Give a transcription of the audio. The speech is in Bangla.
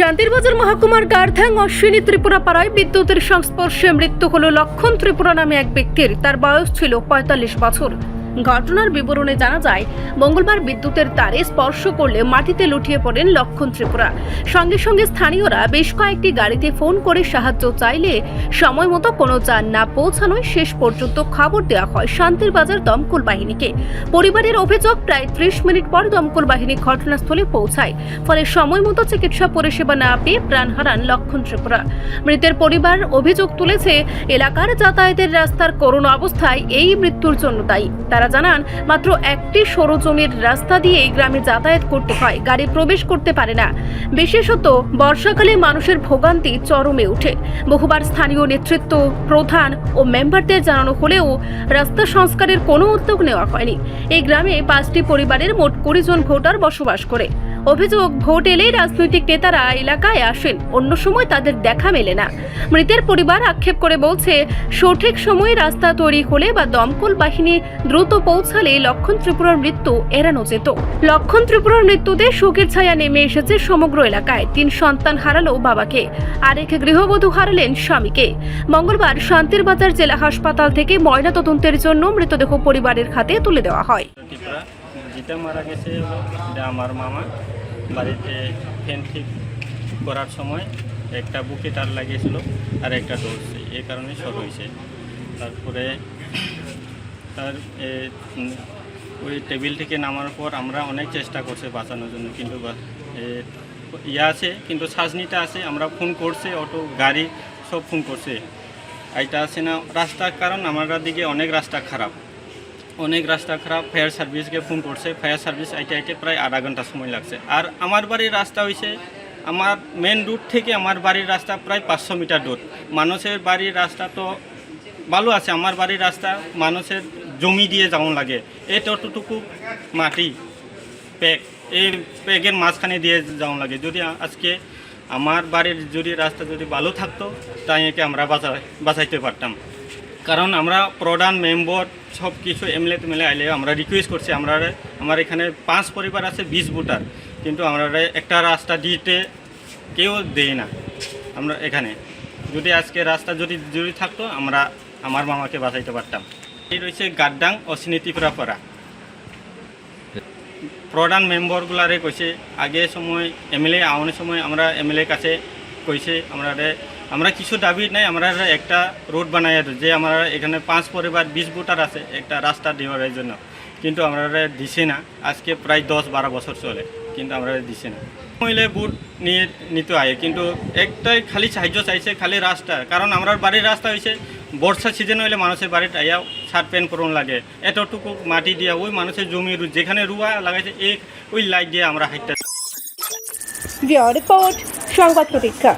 শান্তিরবাজার মহকুমার গার্ধাং অশ্বিনী ত্রিপুরা পাড়ায় বিদ্যুতের সংস্পর্শে মৃত্যু হল লক্ষণ ত্রিপুরা নামে এক ব্যক্তির। তার বয়স ছিল ৪৫ বছর। ঘটনার বিবরণে জানা যায়, মঙ্গলবার বিদ্যুতের তারে স্পর্শ করলে মাটিতে লুটিয়ে পড়েন লক্ষণ ত্রিপুরা। সঙ্গে সঙ্গে স্থানীয়রা বেশ কয়েকটি গাড়িতে ফোন করে সাহায্য চাইলে সময় মতো কোনো যান না পৌঁছানোয় শেষ পর্যন্ত খবর দেওয়া হয় শান্তিরবাজার দমকল বাহিনীকে। পরিবারের অভিযোগ, প্রায় ৩০ মিনিট পর দমকল বাহিনী ঘটনাস্থলে পৌঁছায়, ফলে সময় মতো চিকিৎসা পরিষেবা না পেয়ে প্রাণ হারান লক্ষণ ত্রিপুরা। মৃতের পরিবার অভিযোগ তুলেছে, এলাকার যাতায়াতের রাস্তার করুণ অবস্থায় এই মৃত্যুর জন্য দায়ী। তারা জানান, মাত্র একটি সরজমির রাস্তা দিয়ে এই গ্রামে যাতায়াত করতে হয়, গাড়ি প্রবেশ করতে পারে না। বিশেষত বর্ষাকালে মানুষের ভোগান্তি চরমে ওঠে। বহুবার স্থানীয় নেতৃত্ব, প্রধান ও মেম্বারদের জানানো হলেও রাস্তা সংস্কারের কোনো উদ্যোগ নেওয়া হয়নি। এই গ্রামে ৫টি পরিবারের মোট ২০ জন ভোটার বসবাস করে। অভিযোগ, ভোট এলেই রাজনৈতিক নেতারা এলাকায় আসেন, অন্য সময় তাদের দেখা মেলে না। মৃতের পরিবার আক্ষেপ করে বলছে, সঠিক সময়ে রাস্তা তৈরি হলে বা দমকল বাহিনী দ্রুত পৌঁছালে লক্ষণ ত্রিপুরার মৃত্যু এড়ানো যেত। লক্ষণ ত্রিপুরার মৃত্যুতে শোকের ছায়া নেমে এসেছে সমগ্র এলাকায়। ৩ সন্তান হারালো বাবাকে, আরেক গৃহবধূ হারালেন স্বামীকে। মঙ্গলবার শান্তিরবাজার জেলা হাসপাতাল থেকে ময়নাতদন্তের জন্য মৃতদেহ পরিবারের হাতে তুলে দেওয়া হয়। যেটা মারা গেছে এটা আমার মামা। বাড়িতে ফ্যান ঠিক করার সময় একটা বুকে তার লাগিয়েছিল আর একটা ডলছে, এই কারণে শর্ট হয়েছে। তারপরে তার ওই টেবিল থেকে নামার পর আমরা অনেক চেষ্টা করছি বাঁচানোর জন্য, কিন্তু আছে কিন্তু শ্বাসনিটা আছে। আমরা ফোন করছি, অটো গাড়ি সব ফোন করছে, এইটা আছে না রাস্তার কারণ। আমার দিকে অনেক রাস্তা খারাপ। ফায়ার সার্ভিসকে ফোন করছে, ফায়ার সার্ভিস আইতে প্রায় আধা ঘন্টা সময় লাগছে। আর আমার বাড়ির রাস্তা হয়েছে, আমার মেন রুট থেকে আমার বাড়ির রাস্তা প্রায় 500 মিটার দূর। মানুষের বাড়ির রাস্তা তো ভালো আছে, আমার বাড়ির রাস্তা মানুষের জমি দিয়ে যাওয়া লাগে। এতটুকু মাটি এই প্যাগের মাঝখানে দিয়ে যাওয়া লাগে। যদি আজকে আমার বাড়ির রাস্তা যদি ভালো থাকতো, তাই একে আমরা বাঁচাইতে পারতাম। কারণ আমরা প্রধান মেম্বার সব কিছু এমএলএ আইলে আমরা রিকোয়েস্ট করছি। আমার এখানে 5 পরিবার আছে, 20 ভোটার, কিন্তু আমরা একটা রাস্তা দিতে কেউ দেয় না। আমরা এখানে যদি আজকে রাস্তা যদি থাকতো, আমরা আমার মামাকে বাঁচাইতে পারতাম। এই রয়েছে গার্ধাং অশ্বিনী ত্রিপুরা পাড়া। প্রধান মেম্বারগুলারে কইছে, আগে সময় এমএলএ আওয়ানোর সময় আমরা এমএলএ কাছে কইছে আমরা কিছু দাবি নাই, আমরা একটা রোড বানাই যে আমরা এখানে 5 পরিবার 20 ভোটার আছে একটা রাস্তা দেওয়ার জন্য, কিন্তু আমরা দিছে না। আজকে প্রায় 10-12 বছর চলে, কিন্তু আমরা দিছে না। মহিলা ভোট নিতে আয়, কিন্তু একটাই খালি সাহায্য চাইছে, খালি রাস্তা। কারণ আমরা বাড়ির রাস্তা হয়েছে, বর্ষা সিজন হইলে মানুষের বাড়িতে আইয়া শার্ট প্যান্ট পরন লাগে। এতটুকু মাটি দিয়া ওই মানুষের জমি যেখানে রুয়া লাগাইছে ওই লাইট দিয়ে আমরা হাইটটা। রিপোর্ট সংবাদ প্রতীক্ষা।